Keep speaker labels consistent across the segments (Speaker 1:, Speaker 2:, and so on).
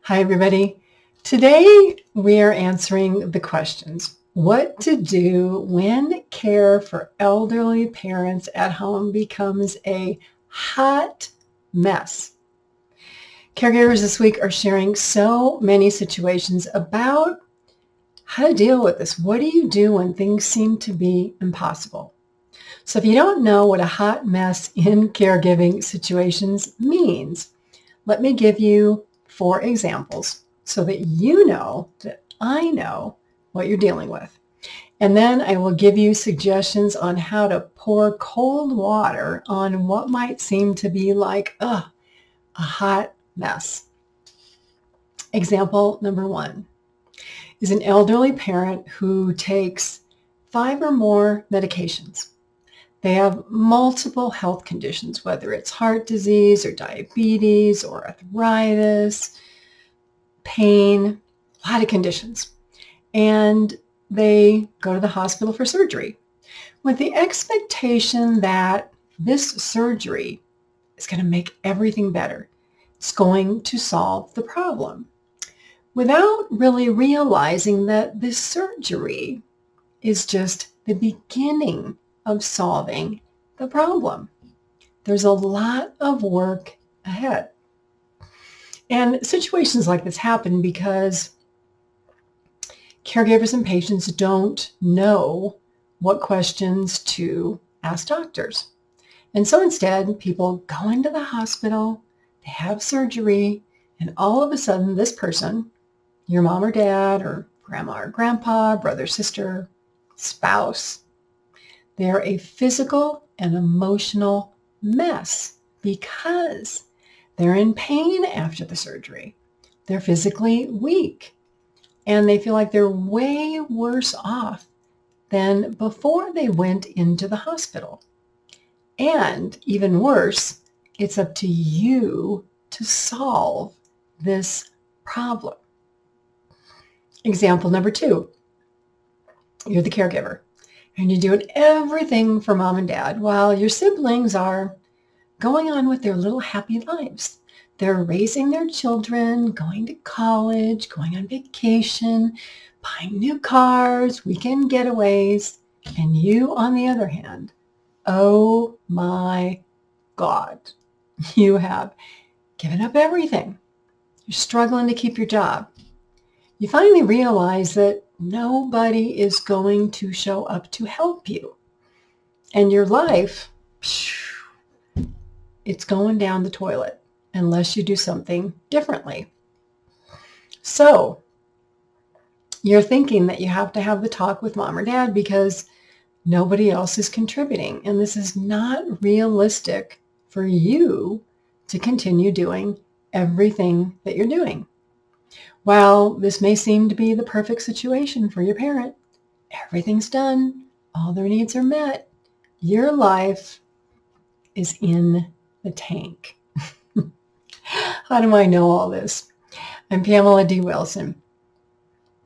Speaker 1: Hi, everybody. Today we are answering the questions. What to do when care for elderly parents at home becomes a hot mess. Caregivers this week are sharing so many situations about how to deal with this. What do you do when things seem to be impossible? So if you don't know what a hot mess in caregiving situations means, let me give you 4 examples so that you know that I know what you're dealing with. And then I will give you suggestions on how to pour cold water on what might seem to be like a hot mess. Example number 1 is an elderly parent who takes 5 or more medications. They have multiple health conditions, whether it's heart disease or diabetes or arthritis, pain, a lot of conditions. And they go to the hospital for surgery with the expectation that this surgery is going to make everything better. It's going to solve the problem without really realizing that this surgery is just the beginning of solving the problem. There's a lot of work ahead. And situations like this happen because caregivers and patients don't know what questions to ask doctors. And so instead, people go into the hospital, they have surgery, and all of a sudden this person, your mom or dad or grandma or grandpa, brother, sister, spouse, they're a physical and emotional mess because they're in pain after the surgery. They're physically weak, and they feel like they're way worse off than before they went into the hospital. And even worse, it's up to you to solve this problem. Example number 2, you're the caregiver. And you're doing everything for mom and dad while your siblings are going on with their little happy lives. They're raising their children, going to college, going on vacation, buying new cars, weekend getaways. And you, on the other hand, oh my God, you have given up everything. You're struggling to keep your job. You finally realize that nobody is going to show up to help you. And your life, it's going down the toilet unless you do something differently. So you're thinking that you have to have the talk with mom or dad because nobody else is contributing. And this is not realistic for you to continue doing everything that you're doing. While this may seem to be the perfect situation for your parent, everything's done, all their needs are met, your life is in the tank. How do I know all this? I'm Pamela D Wilson.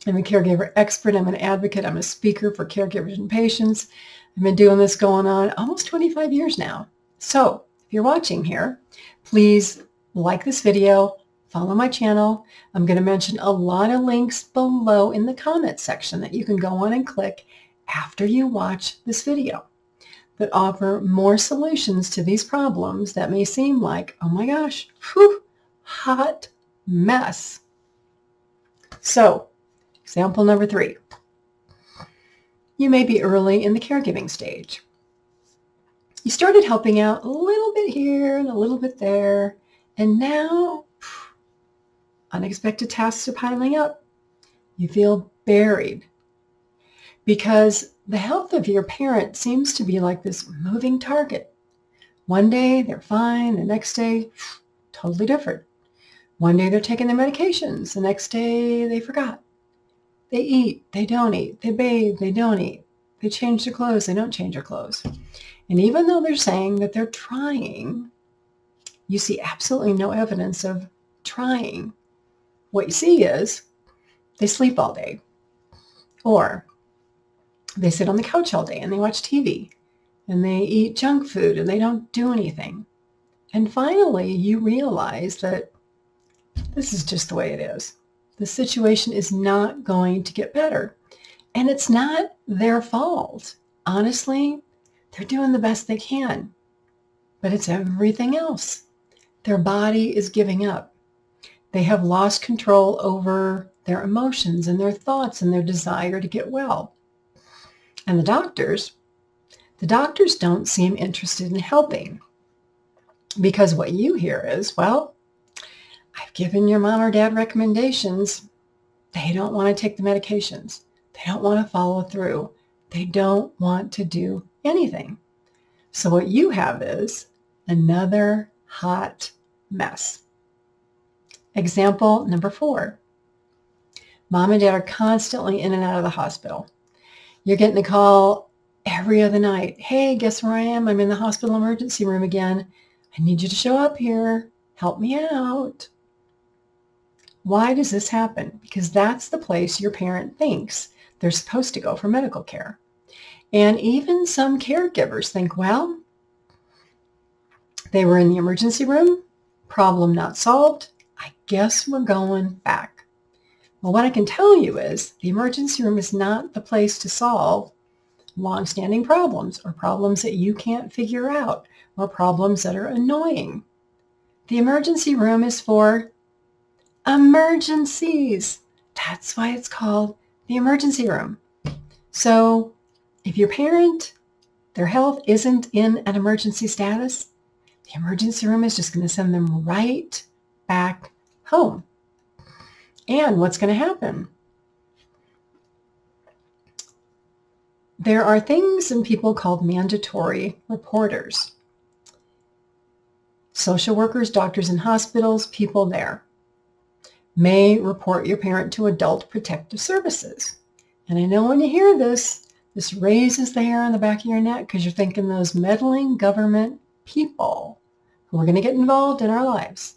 Speaker 1: I'm a caregiver expert. I'm an advocate. I'm a speaker for caregivers and patients. I've been doing this going on almost 25 years now. So if you're watching here, please like this video, follow my channel. I'm going to mention a lot of links below in the comments section that you can go on and click after you watch this video that offer more solutions to these problems that may seem like, oh my gosh, hot mess. So, example number 3. You may be early in the caregiving stage. You started helping out a little bit here and a little bit there, and now unexpected tasks are piling up. You feel buried because the health of your parent seems to be like this moving target. One day they're fine, the next day totally different. One day they're taking their medications, the next day they forgot. They eat, they don't eat. They bathe, they don't eat. They change their clothes, they don't change their clothes. And even though they're saying that they're trying, you see absolutely no evidence of trying. What you see is they sleep all day, or they sit on the couch all day and they watch TV and they eat junk food and they don't do anything. And finally, you realize that This is just the way it is. The situation is not going to get better. And it's not their fault. Honestly, they're doing the best they can. But it's everything else. Their body is giving up. They have lost control over their emotions and their thoughts and their desire to get well. And the doctors don't seem interested in helping, because what you hear is, well, I've given your mom or dad recommendations. They don't want to take the medications. They don't want to follow through. They don't want to do anything. So what you have is another hot mess. Example number 4. Mom and dad are constantly in and out of the hospital. You're getting a call every other night. Hey, guess where I am? I'm in the hospital emergency room again. I need you to show up here. Help me out. Why does this happen? Because that's the place your parent thinks they're supposed to go for medical care. And even some caregivers think, well, they were in the emergency room, problem not solved. I guess we're going back. Well, what I can tell you is the emergency room is not the place to solve long-standing problems or problems that you can't figure out or problems that are annoying. The emergency room is for emergencies. That's why it's called the emergency room. So if your parent, their health isn't in an emergency status, the emergency room is just going to send them right back home. And what's going to happen? There are things and people called mandatory reporters. Social workers, doctors in hospitals, people there may report your parent to adult protective services. And I know when you hear this, this raises the hair on the back of your neck because you're thinking those meddling government people who are going to get involved in our lives.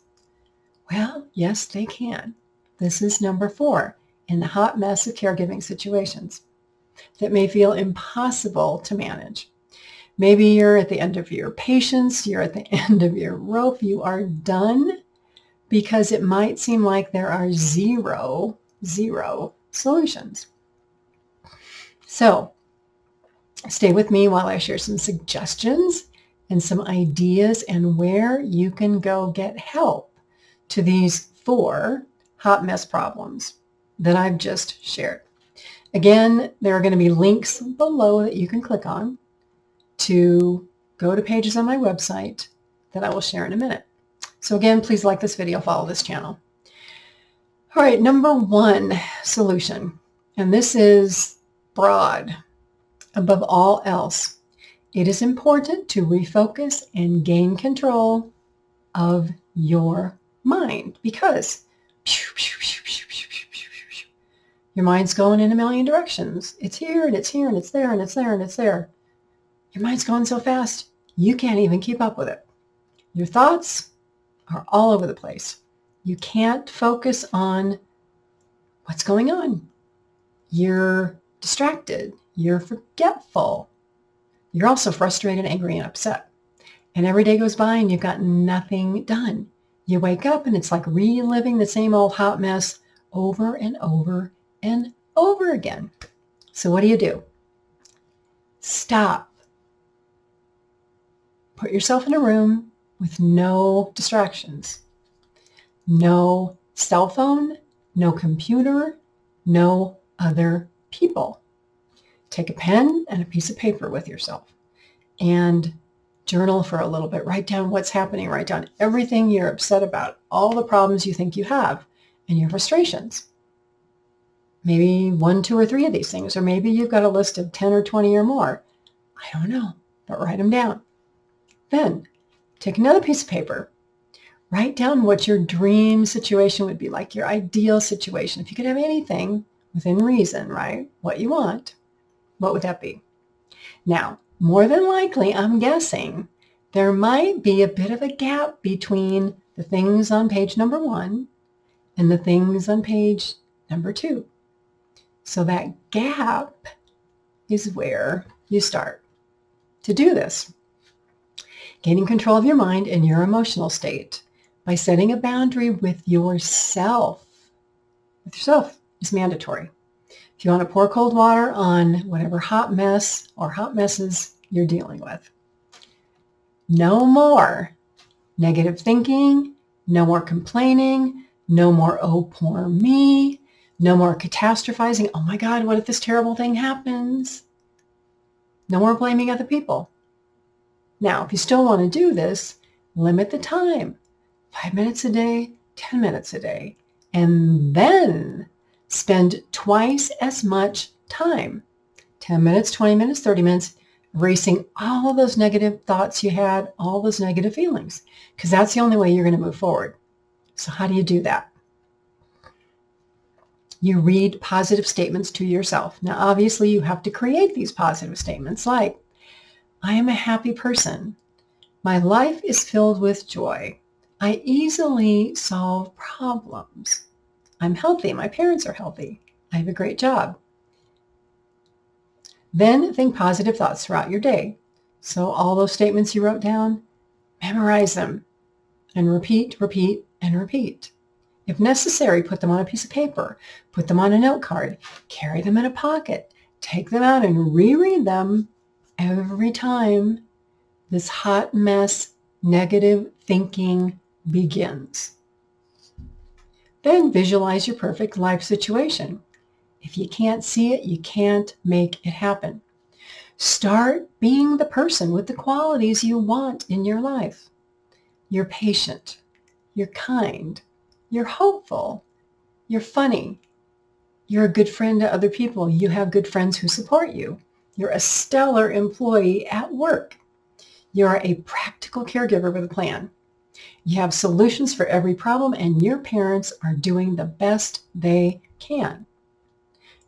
Speaker 1: Well, yes, they can. This is number 4 in the hot mess of caregiving situations that may feel impossible to manage. Maybe you're at the end of your patience, you're at the end of your rope, you are done, because it might seem like there are zero solutions. So stay with me while I share some suggestions and some ideas and where you can go get help to these 4 hot mess problems that I've just shared. Again, there are going to be links below that you can click on to go to pages on my website that I will share in a minute. So again, please like this video, follow this channel. All right, number 1 solution, and this is broad. Above all else, it is important to refocus and gain control of your mind, because your mind's going in a million directions. It's here and it's here and it's there and it's there and it's there. Your mind's going so fast, you can't even keep up with it. Your thoughts are all over the place. You can't focus on what's going on. You're distracted. You're forgetful. You're also frustrated, angry, and upset. And every day goes by and you've got nothing done. You wake up and it's like reliving the same old hot mess over and over and over again. So what do? Stop. Put yourself in a room with no distractions. No cell phone, no computer, no other people. Take a pen and a piece of paper with yourself and journal for a little bit. Write down what's happening. Write down everything you're upset about, all the problems you think you have, and your frustrations. Maybe 1, 2, or 3 of these things, or maybe you've got a list of 10 or 20 or more. I don't know, but write them down. Then take another piece of paper. Write down what your dream situation would be like, your ideal situation. If you could have anything within reason, right, what you want, what would that be? Now, more than likely, I'm guessing there might be a bit of a gap between the things on page number 1 and the things on page number 2. So that gap is where you start to do this. Gaining control of your mind and your emotional state by setting a boundary with yourself. With yourself is mandatory. If you want to pour cold water on whatever hot mess or hot messes you're dealing with. No more negative thinking, no more complaining, no more, oh, poor me, no more catastrophizing. Oh my God, what if this terrible thing happens? No more blaming other people. Now, if you still want to do this, limit the time. 5 minutes a day, 10 minutes a day, and then spend twice as much time, 10 minutes, 20 minutes, 30 minutes, erasing all those negative thoughts you had, all those negative feelings, because that's the only way you're going to move forward. So how do you do that? You read positive statements to yourself. Now, obviously, you have to create these positive statements like, I am a happy person. My life is filled with joy. I easily solve problems. I'm healthy. My parents are healthy. I have a great job. Then think positive thoughts throughout your day. So all those statements you wrote down, memorize them and repeat, repeat, and repeat. If necessary, put them on a piece of paper, put them on a note card, carry them in a pocket, take them out and reread them every time this hot mess negative thinking begins. Then visualize your perfect life situation. If you can't see it, you can't make it happen. Start being the person with the qualities you want in your life. You're patient. You're kind. You're hopeful. You're funny. You're a good friend to other people. You have good friends who support you. You're a stellar employee at work. You're a practical caregiver with a plan. You have solutions for every problem, and your parents are doing the best they can.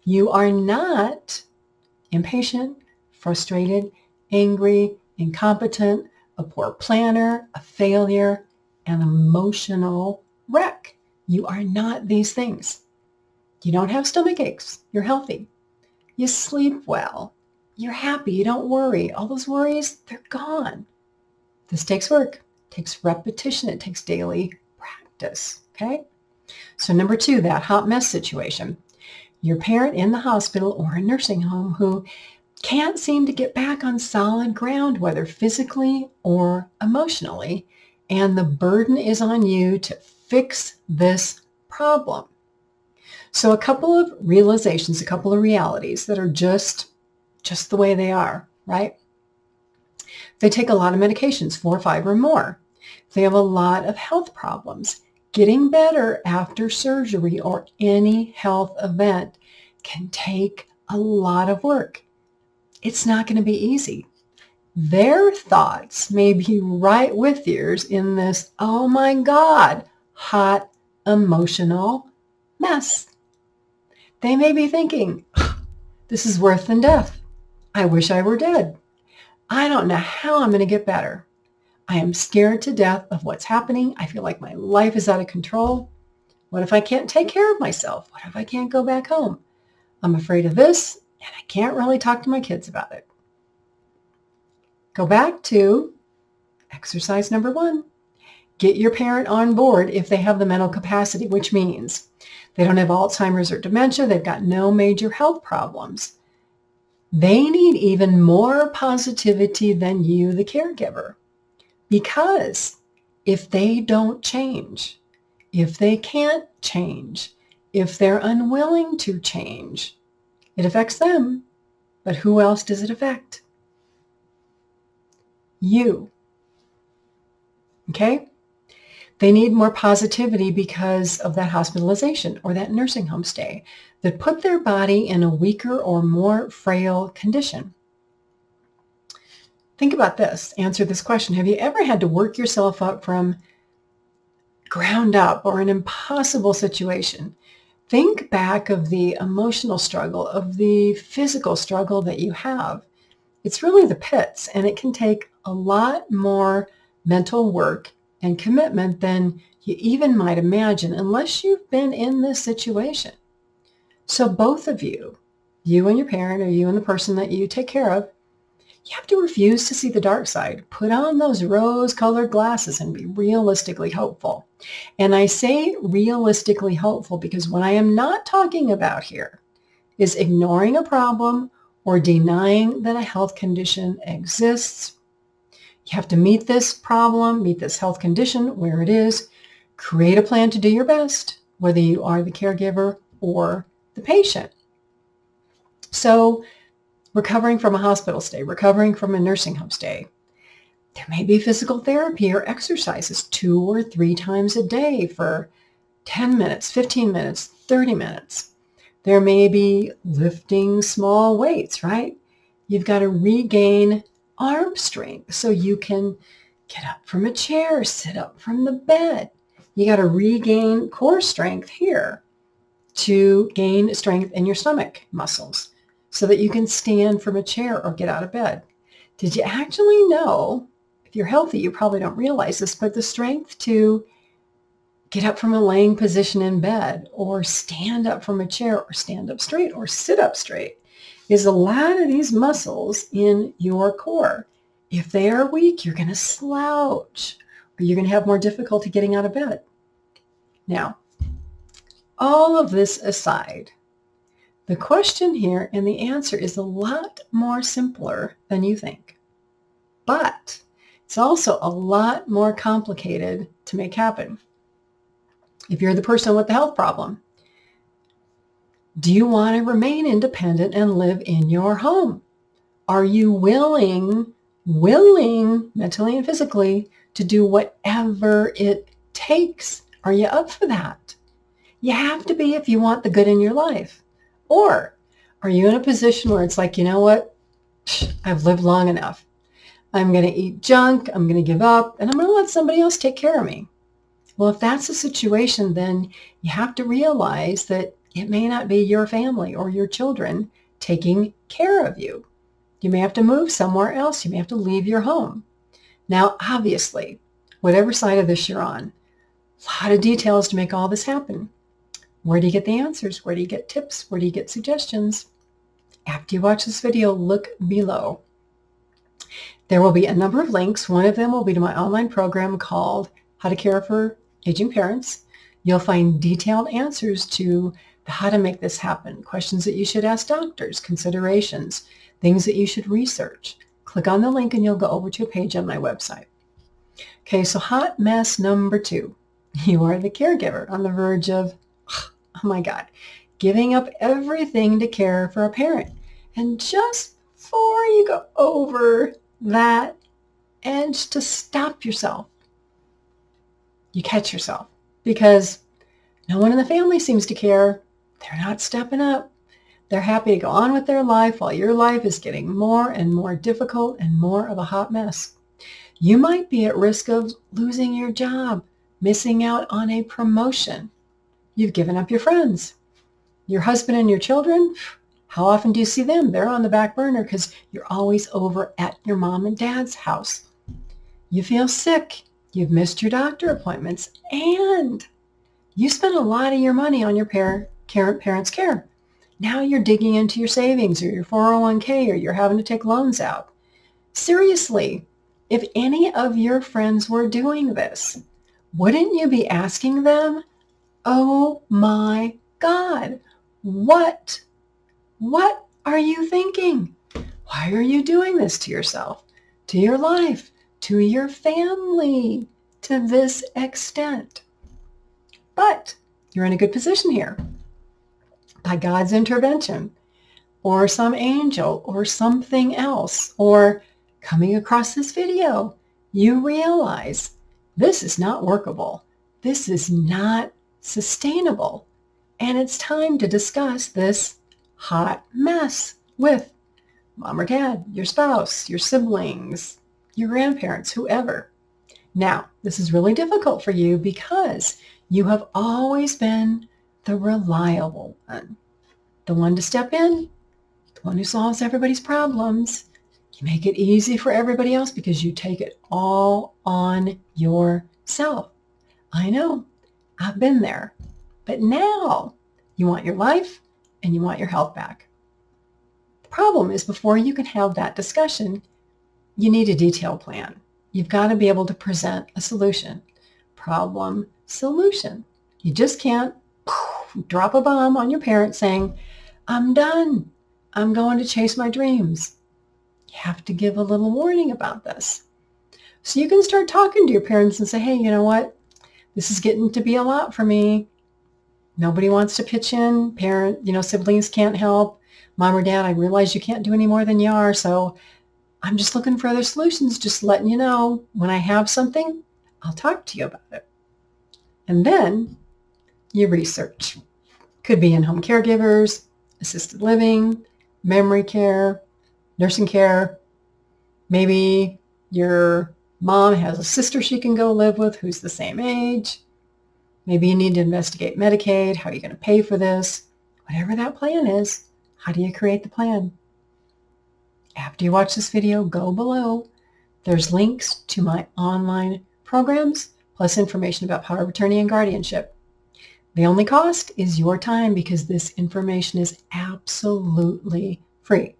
Speaker 1: You are not impatient, frustrated, angry, incompetent, a poor planner, a failure, an emotional wreck. You are not these things. You don't have stomach aches. You're healthy. You sleep well. You're happy. You don't worry. All those worries, they're gone. This takes work. It takes repetition. It takes daily practice. Okay? So number 2, that hot mess situation. Your parent in the hospital or a nursing home who can't seem to get back on solid ground, whether physically or emotionally, and the burden is on you to fix this problem. So a couple of realizations, a couple of realities that are just the way they are, right? They take a lot of medications, 4 or 5 or more. They have a lot of health problems. Getting better after surgery or any health event can take a lot of work. It's not going to be easy. Their thoughts may be right with yours in this, oh my God, hot emotional mess. They may be thinking, this is worse than death. I wish I were dead. I don't know how I'm going to get better. I am scared to death of what's happening. I feel like my life is out of control. What if I can't take care of myself? What if I can't go back home? I'm afraid of this, and I can't really talk to my kids about it. Go back to exercise number 1. Get your parent on board if they have the mental capacity, which means they don't have Alzheimer's or dementia. They've got no major health problems. They need even more positivity than you, the caregiver. Because if they don't change, if they can't change, if they're unwilling to change, it affects them. But who else does it affect? You. Okay? They need more positivity because of that hospitalization or that nursing home stay that put their body in a weaker or more frail condition. Think about this. Answer this question. Have you ever had to work yourself up from ground up or an impossible situation? Think back of the emotional struggle, of the physical struggle that you have. It's really the pits, and it can take a lot more mental work and commitment than you even might imagine unless you've been in this situation. So both of you, you and your parent or you and the person that you take care of, You have to refuse to see the dark side. Put on those rose-colored glasses and be realistically hopeful. And I say realistically hopeful because what I am not talking about here is ignoring a problem or denying that a health condition exists. You have to meet this problem, meet this health condition where it is, create a plan to do your best, whether you are the caregiver or the patient. So recovering from a hospital stay, recovering from a nursing home stay, there may be physical therapy or exercises 2 or 3 times a day for 10 minutes, 15 minutes, 30 minutes. There may be lifting small weights, right? You've got to regain arm strength so you can get up from a chair, sit up from the bed. You got to regain core strength here to gain strength in your stomach muscles so that you can stand from a chair or get out of bed. Did you actually know, if you're healthy, you probably don't realize this, but the strength to get up from a laying position in bed or stand up from a chair or stand up straight or sit up straight is a lot of these muscles in your core. If they are weak, you're going to slouch or you're going to have more difficulty getting out of bed. Now, all of this aside, the question here and the answer is a lot more simpler than you think. But it's also a lot more complicated to make happen. If you're the person with the health problem, do you want to remain independent and live in your home? Are you willing mentally and physically to do whatever it takes? Are you up for that? You have to be if you want the good in your life. Or are you in a position where it's like, you know what? I've lived long enough. I'm going to eat junk. I'm going to give up and I'm going to let somebody else take care of me. Well, if that's the situation, then you have to realize that it may not be your family or your children taking care of you. You may have to move somewhere else. You may have to leave your home. Now, obviously, whatever side of this you're on, a lot of details to make all this happen. Where do you get the answers? Where do you get tips? Where do you get suggestions? After you watch this video, look below. There will be a number of links. One of them will be to my online program called How to Care for Aging Parents. You'll find detailed answers to how to make this happen, questions that you should ask doctors, considerations, things that you should research. Click on the link and you'll go over to a page on my website. Okay, so hot mess number 2. You are the caregiver on the verge of, oh my God, giving up everything to care for a parent. And just before you go over that edge to stop yourself, you catch yourself because no one in the family seems to care. They're not stepping up. They're happy to go on with their life while your life is getting more and more difficult and more of a hot mess. You might be at risk of losing your job, missing out on a promotion. You've given up your friends. Your husband and your children, how often do you see them? They're on the back burner because you're always over at your mom and dad's house. You feel sick. You've missed your doctor appointments. And you spent a lot of your money on your parents' care. Now you're digging into your savings or your 401k or you're having to take loans out. Seriously, if any of your friends were doing this, wouldn't you be asking them, oh my God, what are you thinking? Why are you doing this to yourself, to your life, to your family, to this extent? But you're in a good position here. By God's intervention, or some angel, or something else, or coming across this video, you realize this is not workable. This is not sustainable. And it's time to discuss this hot mess with mom or dad, your spouse, your siblings, your grandparents, whoever. Now, this is really difficult for you because you have always been the reliable one, the one to step in, the one who solves everybody's problems. You make it easy for everybody else because you take it all on yourself. I know, I've been there. But now you want your life and you want your health back. The problem is before you can have that discussion, you need a detailed plan. You've got to be able to present a solution. Problem, solution. You just can't drop a bomb on your parents saying, I'm done. I'm going to chase my dreams. You have to give a little warning about this. So you can start talking to your parents and say, hey, you know what? This is getting to be a lot for me. Nobody wants to pitch in. Siblings can't help. Mom or dad, I realize you can't do any more than you are. So I'm just looking for other solutions. Just letting you know, when I have something, I'll talk to you about it. And then you research. Could be in-home caregivers, assisted living, memory care, nursing care. Maybe your mom has a sister she can go live with who's the same age. Maybe you need to investigate Medicaid. How are you going to pay for this? Whatever that plan is, how do you create the plan? After you watch this video, go below. There's links to my online programs, plus information about power of attorney and guardianship. The only cost is your time because this information is absolutely free.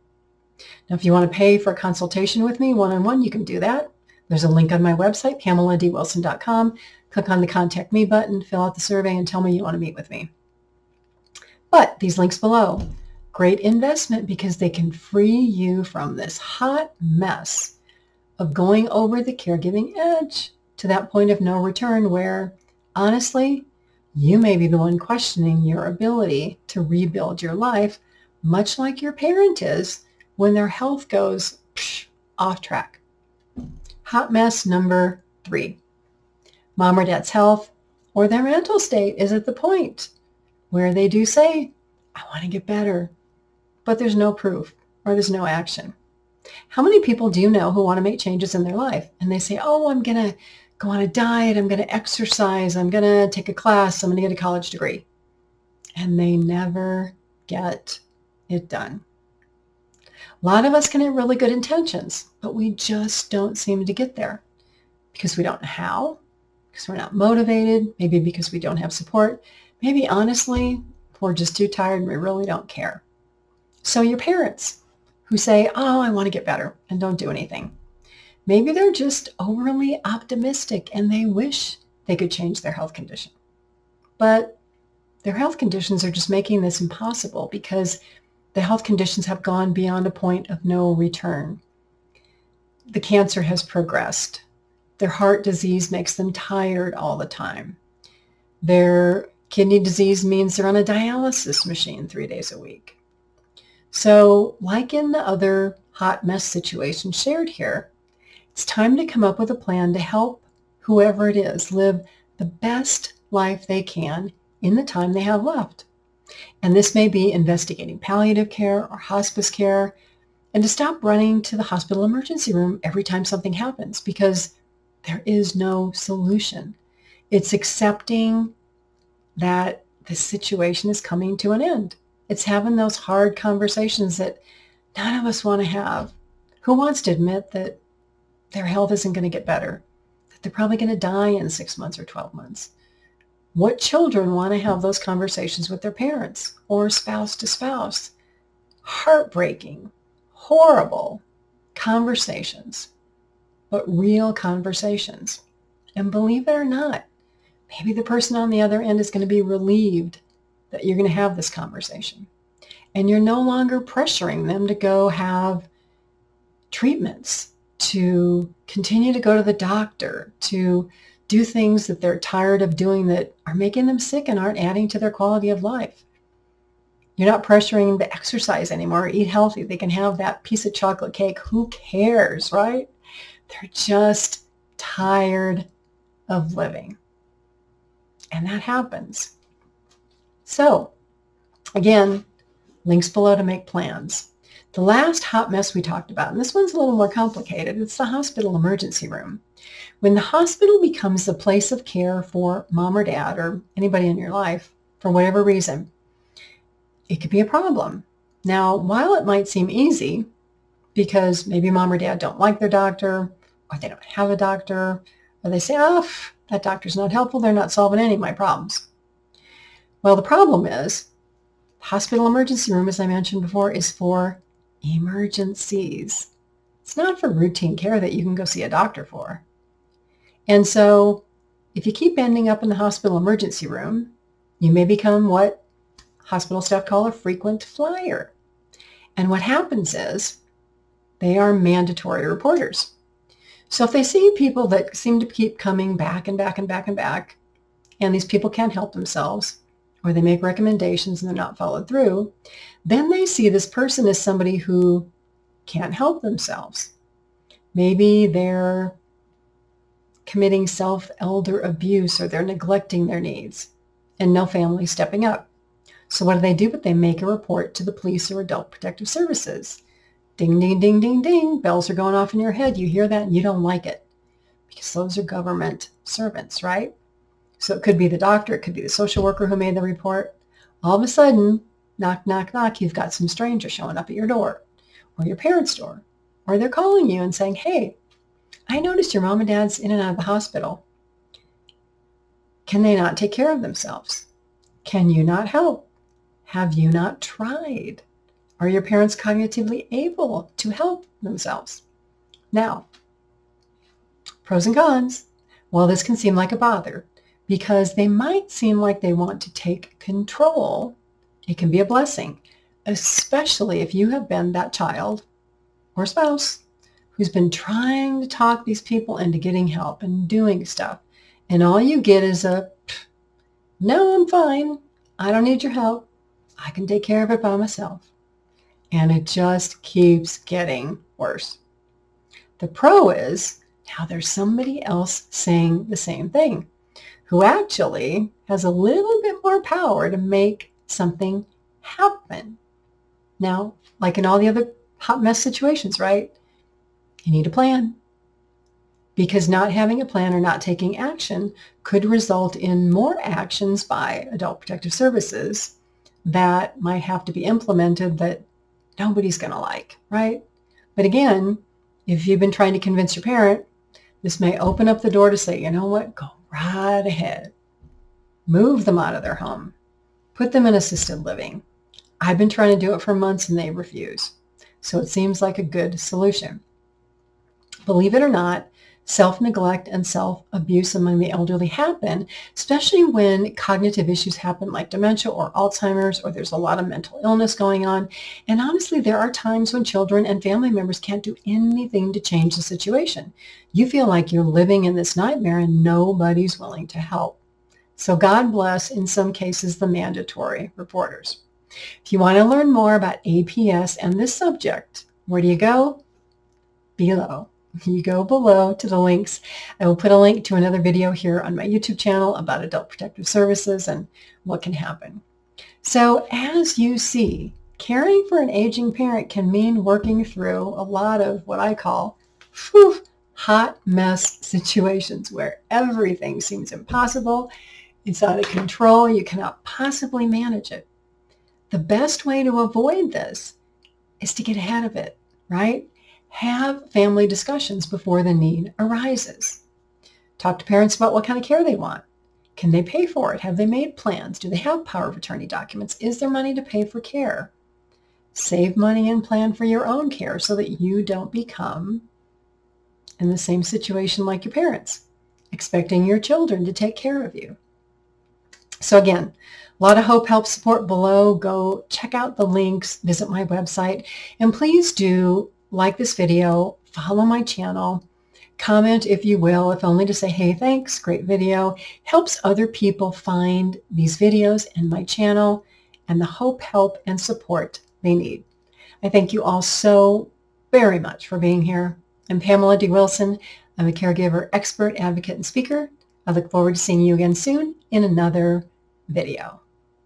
Speaker 1: Now, if you want to pay for a consultation with me one-on-one, you can do that. There's a link on my website, PamelaDWilson.com. Click on the Contact Me button, fill out the survey, and tell me you want to meet with me. But these links below, great investment because they can free you from this hot mess of going over the caregiving edge to that point of no return where, honestly, you may be the one questioning your ability to rebuild your life, much like your parent is when their health goes off track. Hot mess number 3. Mom or dad's health or their mental state is at the point where they do say, I want to get better, but there's no proof or there's no action. How many people do you know who want to make changes in their life? And they say, oh, I'm going to go on a diet. I'm going to exercise. I'm going to take a class. I'm going to get a college degree. And they never get it done. A lot of us can have really good intentions, but we just don't seem to get there because we don't know how, because we're not motivated, maybe because we don't have support, maybe honestly, we're just too tired and we really don't care. So your parents who say, oh, I want to get better and don't do anything. Maybe they're just overly optimistic and they wish they could change their health condition. But their health conditions are just making this impossible because the health conditions have gone beyond a point of no return. The cancer has progressed. Their heart disease makes them tired all the time. Their kidney disease means they're on a dialysis machine 3 days a week. So like in the other hot mess situation shared here, it's time to come up with a plan to help whoever it is live the best life they can in the time they have left. And this may be investigating palliative care or hospice care, and to stop running to the hospital emergency room every time something happens because there is no solution. It's accepting that the situation is coming to an end. It's having those hard conversations that none of us want to have. Who wants to admit that their health isn't going to get better, that they're probably going to die in 6 months or 12 months? What children want to have those conversations with their parents or spouse to spouse? Heartbreaking, horrible conversations, but real conversations. And believe it or not, maybe the person on the other end is going to be relieved that you're going to have this conversation. And you're no longer pressuring them to go have treatments, to continue to go to the doctor, to do things that they're tired of doing that are making them sick and aren't adding to their quality of life. You're not pressuring them to exercise anymore, eat healthy. They can have that piece of chocolate cake. Who cares, right? They're just tired of living. And that happens. So, again, links below to make plans. The last hot mess we talked about, and this one's a little more complicated, it's the hospital emergency room. When the hospital becomes the place of care for mom or dad or anybody in your life, for whatever reason, it could be a problem. Now, while it might seem easy, because maybe mom or dad don't like their doctor, or they don't have a doctor, or they say, oh, that doctor's not helpful, they're not solving any of my problems. Well, the problem is, the hospital emergency room, as I mentioned before, is for emergencies. It's not for routine care that you can go see a doctor for. And so if you keep ending up in the hospital emergency room, you may become what hospital staff call a frequent flyer. And what happens is they are mandatory reporters. So if they see people that seem to keep coming back and back and back and back, and these people can't help themselves, or they make recommendations and they're not followed through, then they see this person as somebody who can't help themselves. Maybe they're committing self-elder abuse, or they're neglecting their needs, and no family stepping up. So what do? But they make a report to the police or Adult Protective Services. Ding, ding, ding, ding, ding. Bells are going off in your head. You hear that and you don't like it, because those are government servants, right? So it could be the doctor, it could be the social worker who made the report. All of a sudden, knock, knock, knock, you've got some stranger showing up at your door, or your parents' door, or they're calling you and saying, hey, I noticed your mom and dad's in and out of the hospital. Can they not take care of themselves? Can you not help? Have you not tried? Are your parents cognitively able to help themselves? Now, pros and cons. While this can seem like a bother, because they might seem like they want to take control, it can be a blessing, especially if you have been that child or spouse who's been trying to talk these people into getting help and doing stuff. And all you get is a, no, I'm fine. I don't need your help. I can take care of it by myself. And it just keeps getting worse. The pro is now there's somebody else saying the same thing, who actually has a little bit more power to make something happen. Now, like in all the other hot mess situations, right? You need a plan, because not having a plan or not taking action could result in more actions by Adult Protective Services that might have to be implemented that nobody's going to like, right? But again, if you've been trying to convince your parent, this may open up the door to say, you know what, go right ahead. Move them out of their home. Put them in assisted living. I've been trying to do it for months and they refuse. So it seems like a good solution. Believe it or not, self-neglect and self-abuse among the elderly happen, especially when cognitive issues happen like dementia or Alzheimer's, or there's a lot of mental illness going on. And honestly, there are times when children and family members can't do anything to change the situation. You feel like you're living in this nightmare and nobody's willing to help. So God bless, in some cases, the mandatory reporters. If you want to learn more about APS and this subject, where do you go? Below. You go below to the links. I will put a link to another video here on my YouTube channel about Adult Protective Services and what can happen. So as you see, caring for an aging parent can mean working through a lot of what I call hot mess situations where everything seems impossible. It's out of control. You cannot possibly manage it. The best way to avoid this is to get ahead of it, right? Have family discussions before the need arises. Talk to parents about what kind of care they want. Can they pay for it? Have they made plans? Do they have power of attorney documents? Is there money to pay for care? Save money and plan for your own care so that you don't become in the same situation like your parents, expecting your children to take care of you. So again, a lot of hope, help, support below. Go check out the links, visit my website, and please do like this video, follow my channel, comment if you will, if only to say, hey, thanks, great video. Helps other people find these videos and my channel and the hope, help, and support they need. I thank you all so very much for being here. I'm Pamela D Wilson. I'm a caregiver expert, advocate, and speaker. I look forward to seeing you again soon in another video.